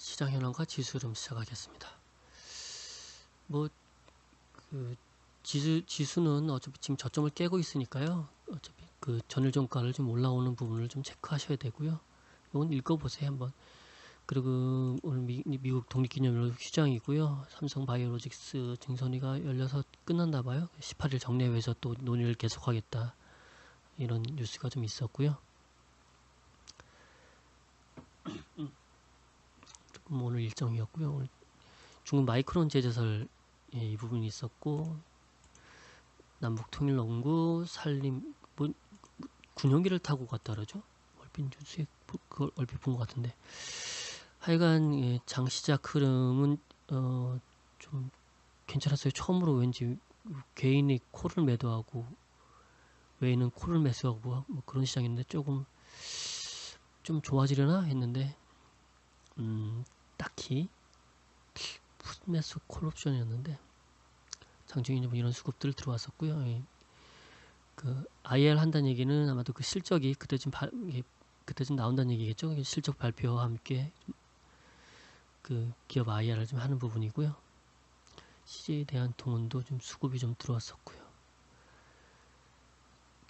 시장 현황과 지수 흐름 시작하겠습니다. 뭐 그 지수는 어차피 지금 저점을 깨고 있으니까요. 어차피 그 전일 종가를 좀 올라오는 부분을 좀 체크하셔야 되고요. 이건 읽어보세요 한번. 그리고 오늘 미국 독립기념일 휴장이고요. 삼성바이오로직스 증선위가 열려서 끝났나봐요. 18일 정례회에서 또 논의를 계속하겠다 이런 뉴스가 좀 있었고요. 오늘 일정이었고요. 오늘 중국 마이크론 제조설 이 부분이 있었고, 남북통일연구 산림 군용기를 타고 갔다 그러죠. 얼핏 뉴스에 그걸 얼핏 본 것 같은데, 하여간 장 시작 흐름은 좀 괜찮았어요. 처음으로 왠지 개인이 콜을 매도하고 외인은 콜을 매수하고 뭐 그런 시장인데 조금 좀 좋아지려나 했는데 딱히 풋매수 콜옵션이었는데 장중에 뭐 이런 수급들 들어왔었고요. 그 IR 한다는 얘기는 아마도 그 실적이 그때쯤 나온다는 얘기겠죠. 실적 발표와 함께 그 기업 IR을 좀 하는 부분이고요. CJ에 대한 동원도 좀 수급이 좀 들어왔었고요.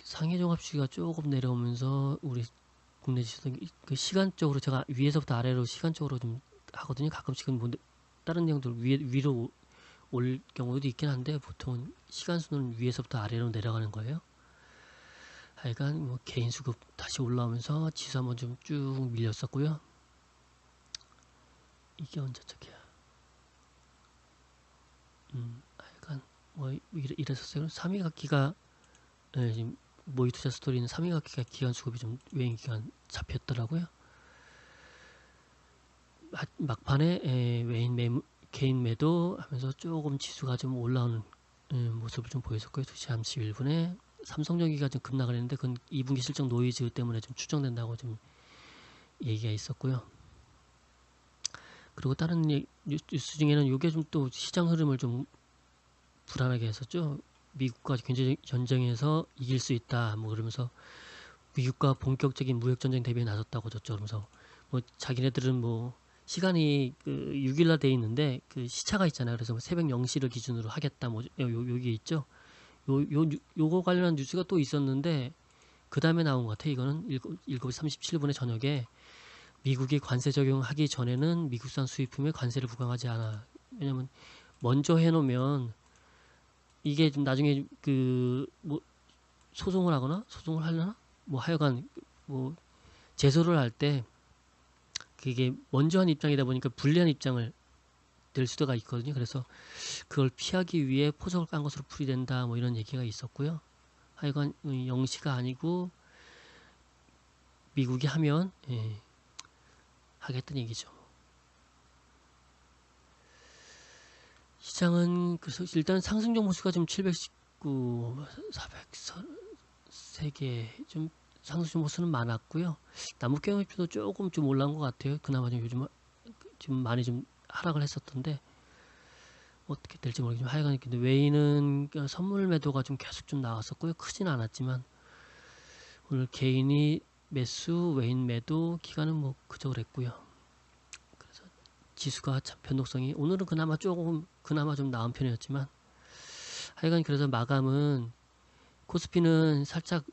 상해 종합주기가 조금 내려오면서 우리 국내 지수도 그 시간적으로 제가 위에서부터 아래로 시간적으로 좀 하거든요. 가끔씩은 뭐 다른 내용들 위로 올 경우도 있긴 한데 보통은 시간순은 위에서부터 아래로 내려가는 거예요. 하여간 뭐 개인 수급 다시 올라오면서 지수 한번 좀 쭉 밀렸었고요. 이게 언제적이야? 하여간 뭐 이랬었어요. 3위각기가 지금 모의투자 스토리는 3위각기가 기간 수급이 좀 외인 기간 잡혔더라고요. 막판에 개인 매도 하면서 조금 지수가 좀 올라오는 모습을 좀 보였었고요. 2시 31분에 삼성전기가 좀 급락을 했는데 그건 2분기 실적 노이즈 때문에 좀 추정된다고 좀 얘기가 있었고요. 그리고 다른 뉴스 중에는 이게 좀 또 시장 흐름을 좀 불안하게 했었죠. 미국과 경제 전쟁에서 이길 수 있다 뭐 그러면서 미국과 본격적인 무역 전쟁 대비에 나섰다고 졌죠. 그러면서 뭐 자기네들은 뭐 시간이 그 6일날 돼 있는데 그 시차가 있잖아요. 그래서 뭐 새벽 0시를 기준으로 하겠다 뭐 여기 있죠. 요거 관련한 뉴스가 또 있었는데 그 다음에 나온 것 같아요. 이거는 7시 37분에 저녁에 미국이 관세 적용하기 전에는 미국산 수입품에 관세를 부과하지 않아. 왜냐면 먼저 해놓으면 이게 좀 나중에 그 뭐 소송을 하려나? 뭐 하여간 뭐 제소를 할 때 그게 먼저 한 입장이다 보니까 불리한 입장을 낼 수가 있거든요. 그래서 그걸 피하기 위해 포석을 깐 것으로 풀이된다 뭐 이런 얘기가 있었고요. 하여간 0시가 아니고 미국이 하면 하겠다는 얘기죠. 시장은 그래서 일단 상승 종목수가 지금 719, 403개 좀 상승 종목수는 많았고요. 남북경협주도 조금 좀 올라온 것 같아요. 그나마 좀 요즘 지금 많이 좀 하락을 했었던데 어떻게 될지 모르겠지만 하여간 근데 외인은 선물 매도가 좀 계속 좀 나왔었고요. 크진 않았지만 오늘 개인이 매수, 외인 매도 기간은 뭐 그저 그랬고요. 그래서 지수가 참 변동성이 오늘은 그나마 좀 나은 편이었지만 하여간 그래서 마감은 코스피는 살짝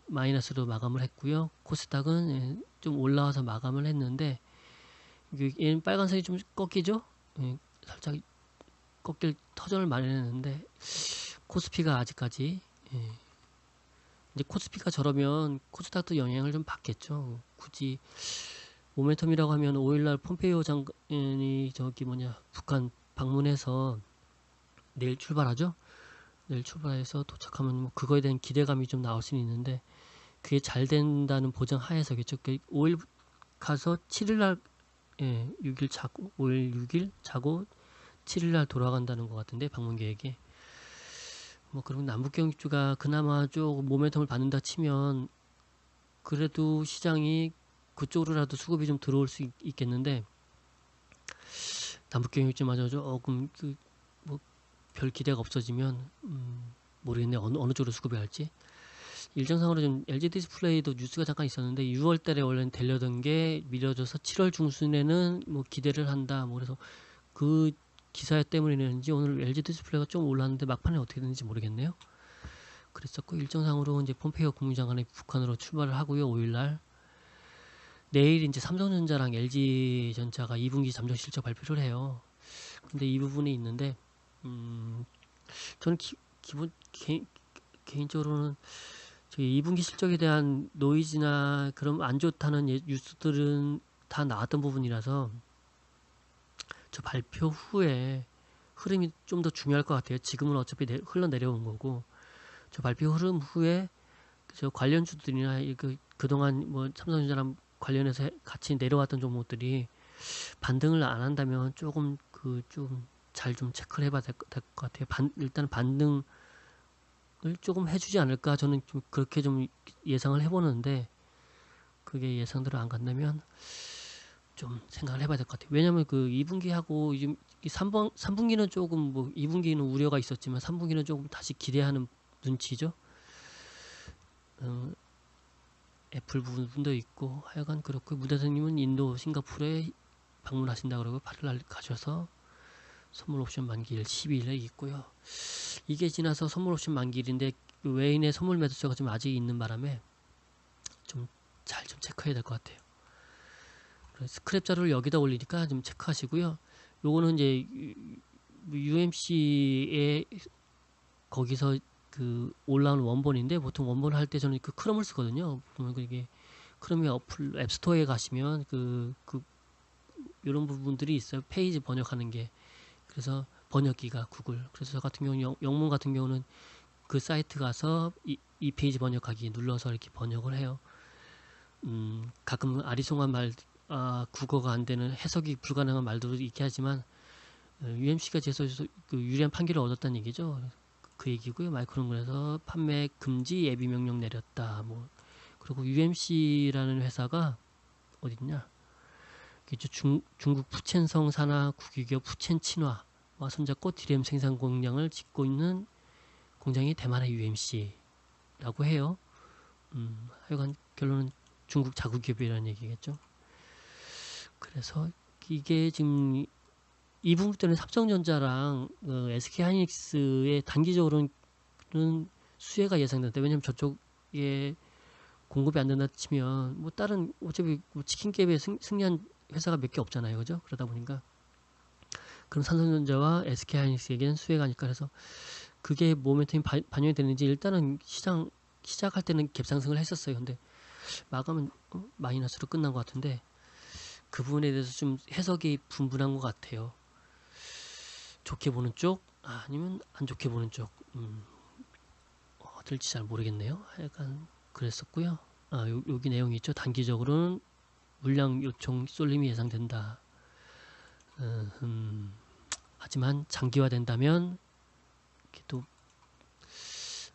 마이너스로 마감을 했고요. 코스닥은 좀 올라와서 마감을 했는데 얘는 빨간색이 좀 꺾이죠. 살짝 꺾일 터전을 마련했는데 코스피가 아직까지 이제 코스피가 저러면 코스닥도 영향을 좀 받겠죠. 굳이 모멘텀이라고 하면 5일날 폼페이오 장관이 북한 방문해서 내일 출발하죠. 내일 출발해서 도착하면 뭐 그거에 대한 기대감이 좀 나올 수는 있는데 그게 잘 된다는 보장 하에서겠죠. 5일 가서 7일날 6일 자고 5일 6일 자고 7일날 돌아간다는 것 같은데 방문 계획이 뭐 그리고 남북경주가 그나마 조금 모멘텀을 받는다 치면 그래도 시장이 그쪽으로라도 수급이 좀 들어올 수 있겠는데 남북경주마저 조금 뭐 별 기대가 없어지면 모르겠네 어느 쪽으로 수급이 할지 일정상으로 좀 LG 디스플레이도 뉴스가 잠깐 있었는데 6월 달에 원래는 되려던 게 미뤄져서 7월 중순에는 뭐 기대를 한다. 뭐 그래서 그 기사 때문인지 오늘 LG 디스플레이가 좀 올랐는데 막판에 어떻게 됐는지 모르겠네요. 그랬었고 일정상으로 이제 폼페이오 국무장관이 북한으로 출발을 하고요. 5일날 내일 이제 삼성전자랑 LG전자가 2분기 잠정 실적 발표를 해요. 근데 이 부분이 있는데 저는 개인적으로는 저희 2분기 실적에 대한 노이즈나 그런 안 좋다는 뉴스들은 다 나왔던 부분이라서 저 발표 후에 흐름이 좀 더 중요할 것 같아요. 지금은 어차피 흘러내려온 거고 저 발표 흐름 후에 저 관련주들이나 그동안 뭐 삼성전자랑 관련해서 같이 내려왔던 종목들이 반등을 안 한다면 조금 좀 잘 좀 체크를 해봐야 될 것 같아요. 일단 반등을 조금 해주지 않을까 저는 좀 그렇게 좀 예상을 해보는데 그게 예상대로 안 간다면 좀 생각을 해봐야 될 것 같아요. 왜냐면 그 2분기하고 이 3분기는 조금 뭐 2분기는 우려가 있었지만 3분기는 조금 다시 기대하는 눈치죠. 애플 부분도 있고 하여간 그렇고 문 대통령님은 인도 싱가포르에 방문하신다 그러고 8일날 가셔서 선물 옵션 만기일 12일에 있고요. 이게 지나서 선물 옵션 만기일인데 외인의 선물 매도세가 좀 아직 있는 바람에 좀 잘 좀 체크해야 될 것 같아요. 스크랩 자료를 여기다 올리니까 좀 체크하시고요. 요거는 이제 UMC의 거기서 그 올라온 원본인데 보통 원본 할 때 저는 그 크롬을 쓰거든요. 보면 이게 크롬이 어플 앱스토어에 가시면 이런 부분들이 있어요. 페이지 번역하는 게. 그래서 번역기가 구글. 그래서 저 같은 경우는 영문 같은 경우는 그 사이트 가서 이 페이지 번역하기 눌러서 이렇게 번역을 해요. 가끔 아리송한 말, 국어가 안 되는 해석이 불가능한 말도 있게 하지만 UMC가 제소에서 그 유리한 판결을 얻었다는 얘기죠. 그 얘기고요. 마이크론에서 판매 금지 예비 명령 내렸다. 뭐 그리고 UMC라는 회사가 어딨냐? 중국 푸첸성 산하 국유기업 푸첸친화와 손잡고 디램 생산 공장을 짓고 있는 공장이 대만의 UMC라고 해요. 하여간 결론은 중국 자국기업이라는 얘기겠죠. 그래서 이게 지금 이 부분 때문에 삼성전자랑 SK하이닉스의 단기적으로는 수혜가 예상된다. 왜냐면 저쪽에 공급이 안 된다 치면 뭐 다른 어차피 뭐 치킨값에 승리한 회사가 몇 개 없잖아요. 그죠? 그러다 보니까 그럼 삼성전자와 SK하이닉스에게는 수혜가 아닐까 해서 그게 모멘텀이 반영이 되는지 일단은 시작할 때는 갭상승을 했었어요. 근데 마감은 마이너스로 끝난 것 같은데 그 부분에 대해서 좀 해석이 분분한 것 같아요. 좋게 보는 쪽 아니면 안 좋게 보는 쪽 어떨지 잘 모르겠네요. 약간 그랬었고요. 여기 내용이 있죠. 단기적으로는 물량 요청 쏠림이 예상된다. 하지만 장기화된다면 또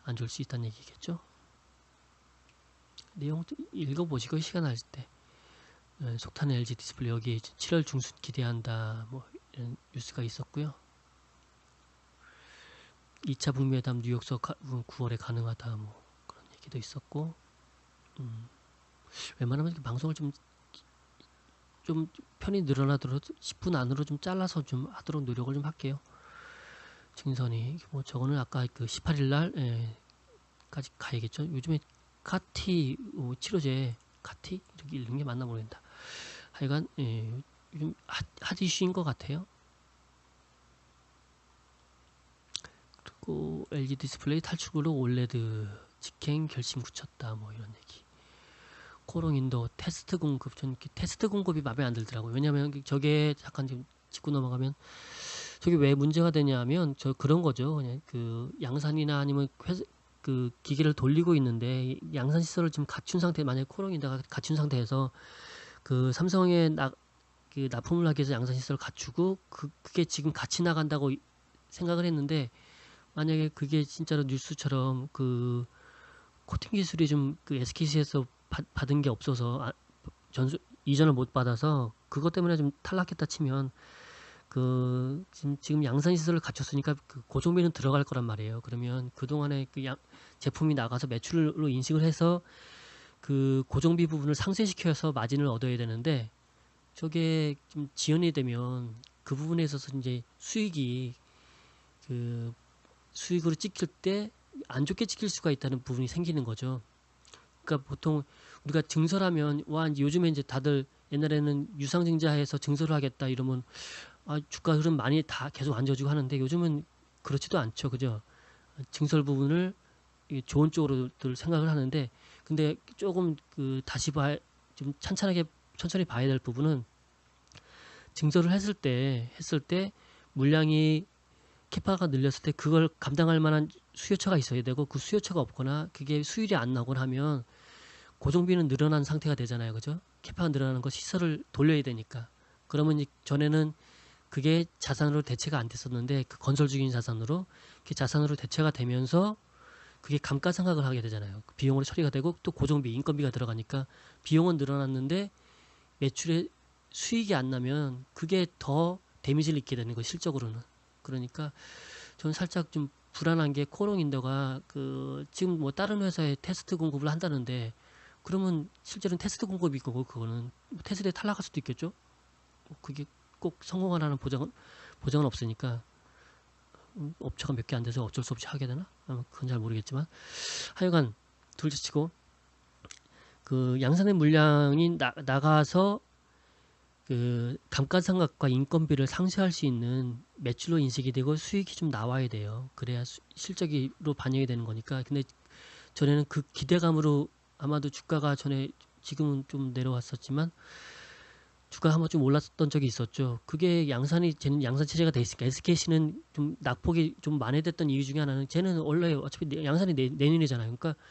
안 좋을 수 있다는 얘기겠죠. 내용 읽어보시고 시간 날 때 속탄 LG 디스플레이 여기 7월 중순 기대한다. 뭐 이런 뉴스가 있었고요. 2차 북미회담 뉴욕서 9월에 가능하다. 뭐 그런 얘기도 있었고 웬만하면 방송을 좀 편이 늘어나도록 10분 안으로 좀 잘라서 좀 하도록 노력을 좀 할게요. 증선이 뭐 저거는 아까 그 18일 날까지 가야겠죠. 요즘에 카티 치료제 카티 이렇게 읽는 게 맞나 모르겠다. 하여간 요즘 핫 이슈인 것 같아요. 그리고 LG 디스플레이 탈출구로 올레드 직행 결심 굳혔다. 뭐 이런 얘기. 코롱인도 테스트 공급 전 테스트 공급이 마음에 안 들더라고요. 왜냐하면 저게 잠깐 좀 짚고 넘어가면 저게 왜 문제가 되냐면 저 그런 거죠. 그냥 그 양산이나 아니면 그 기계를 돌리고 있는데 양산 시설을 지금 갖춘 상태 만약에 코롱인다가 갖춘 상태에서 그 삼성에 그 납품을 하기 위해서 양산 시설을 갖추고 그게 지금 같이 나간다고 생각을 했는데 만약에 그게 진짜로 뉴스처럼 그 코팅 기술이 좀 그 SKC에서 받은 게 없어서 이전을 못 받아서 그것 때문에 좀 탈락했다 치면 지금 양산 시설을 갖췄으니까 그 고정비는 들어갈 거란 말이에요. 그러면 그동안에 제품이 나가서 매출로 인식을 해서 그 고정비 부분을 상쇄시켜서 마진을 얻어야 되는데, 저게 좀 지연이 되면 그 부분에 있어서 이제 그 수익으로 찍힐 때 안 좋게 찍힐 수가 있다는 부분이 생기는 거죠. 그러니까 보통 우리가 증설하면, 이제 요즘에 이제 다들, 옛날에는 유상증자해서 증설을 하겠다 이러면 주가 흐름 많이 다 계속 앉아주고 하는데, 요즘은 그렇지도 않죠. 그죠? 증설 부분을 좋은 쪽으로들 생각을 하는데, 근데 조금 좀 천천히 봐야 될 부분은, 증설을 했을 때 물량이 캐파가 늘렸을 때 그걸 감당할 만한 수요처가 있어야 되고, 그 수요처가 없거나 그게 수율이 안 나곤 하면 고정비는 늘어난 상태가 되잖아요. 그죠? 캐파가 늘어나는 거 시설을 돌려야 되니까. 그러면 전에는 그게 자산으로 대체가 안 됐었는데, 그 건설 중인 자산으로 그게 자산으로 대체가 되면서 그게 감가상각을 하게 되잖아요. 비용으로 처리가 되고, 또 고정비, 인건비가 들어가니까 비용은 늘어났는데 매출에 수익이 안 나면 그게 더 데미지를 입게 되는 거, 실적으로는. 그러니까 저는 살짝 좀 불안한 게, 코롱인더가 지금 뭐 다른 회사에 테스트 공급을 한다는데, 그러면 실제로는 테스트 공급이 거고, 그거는 테스트에 탈락할 수도 있겠죠. 그게 꼭 성공하라는 보장은 없으니까, 업체가 몇 개 안 돼서 어쩔 수 없이 하게 되나? 그건 잘 모르겠지만, 하여간 둘째치고 그 양산의 물량이 나가서 그 감가상각과 인건비를 상쇄할 수 있는 매출로 인식이 되고 수익이 좀 나와야 돼요. 그래야 실적으로 반영이 되는 거니까. 근데 전에는 그 기대감으로 아마도 주가가 지금은 좀 내려왔었지만 주가가 한번 좀 올랐던 적이 있었죠. 그게 쟤는 양산 체제가 돼 있으니까. SKC는 좀 낙폭이 좀 만회됐던 이유 중에 하나는, 쟤는 원래 어차피 양산이 내년이잖아요. 그러니까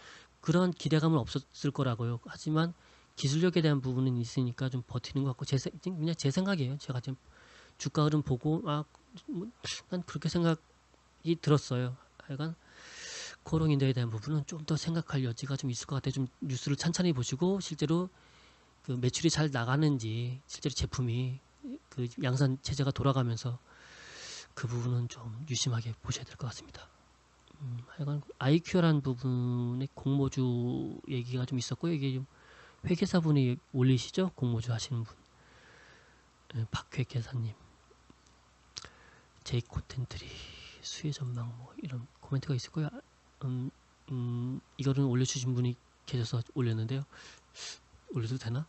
그런 기대감은 없었을 거라고요. 하지만 기술력에 대한 부분은 있으니까 좀 버티는 것 같고, 그냥 제 생각이에요. 제가 지금 주가 흐름 보고 난 그렇게 생각이 들었어요. 하여간 코롱인더에 대한 부분은 좀 더 생각할 여지가 좀 있을 것 같아요. 좀 뉴스를 찬찬히 보시고, 실제로 그 매출이 잘 나가는지, 실제로 제품이 그 양산 체제가 돌아가면서 그 부분은 좀 유심하게 보셔야 될 것 같습니다. 하여간 IQ라는 부분의 공모주 얘기가 좀 있었고, 이게 좀 회계사분이 올리시죠? 공모주 하시는 분. 박회계사님. 제이코텐트리 수혜 전망 뭐 이런 코멘트가 있었고요. 이거는 올려주신 분이 계셔서 올렸는데요. 올려도 되나?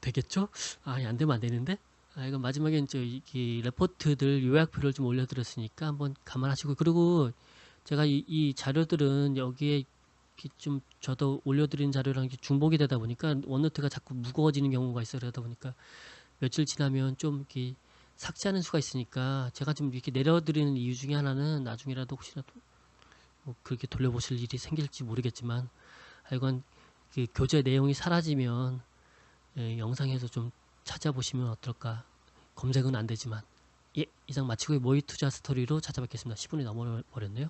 되겠죠? 안 되면 안 되는데? 이거 마지막에 이 레포트들 요약표를 좀 올려드렸으니까 한번 감안하시고, 그리고 제가 이 자료들은 여기에 좀 저도 올려드린 자료랑 중복이 되다 보니까 원노트가 자꾸 무거워지는 경우가 있어요. 그러다 보니까 며칠 지나면 좀 이렇게 삭제하는 수가 있으니까, 제가 좀 이렇게 내려드리는 이유 중에 하나는, 나중이라도 혹시라도 뭐 그렇게 돌려보실 일이 생길지 모르겠지만, 하여간 그 교재 내용이 사라지면 영상에서 좀 찾아보시면 어떨까. 검색은 안 되지만. 이상 마치고 모의 투자 스토리로 찾아뵙겠습니다. 10분이 넘어버렸네요.